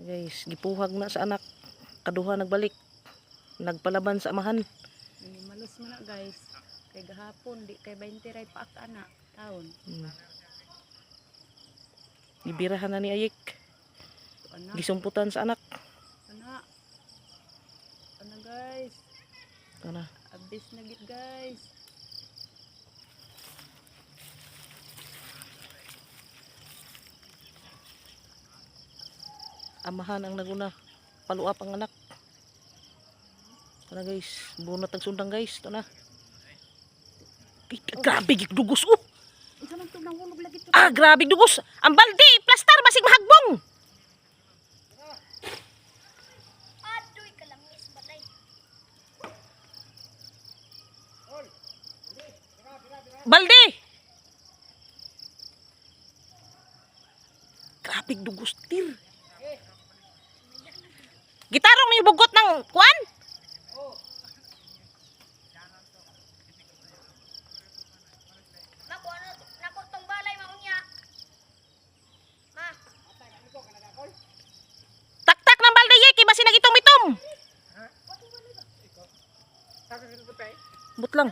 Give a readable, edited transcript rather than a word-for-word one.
Guys, gipuhag na sa anak. Kaduha nagbalik. Nagpalaban sa amahan. Malos mo na guys. Kay gahapon, di kay 20 ray pa ak anak taon. Ibirahan na ni Ayik. Anak, Gisumputan sa anak. anak. Ano guys? Ano? Abis na gid guys. Amahan ang naguna. Paluap ang anak. Ito na guys. Bunot ang sundang guys. Ito na. Grabe gigdugos oh. Isa man to nahulog lagi to. Ah, grabe dugos. Ang baldi, plastar, basig mahagbong. Adoy kalangis balay. Baldi. Grabe dugos tir. Gitarong ni bugot ng kuan? Nako tong balay maunya. Ma. Taktak ng baldi yeki, basi nagitong mitom. But lang.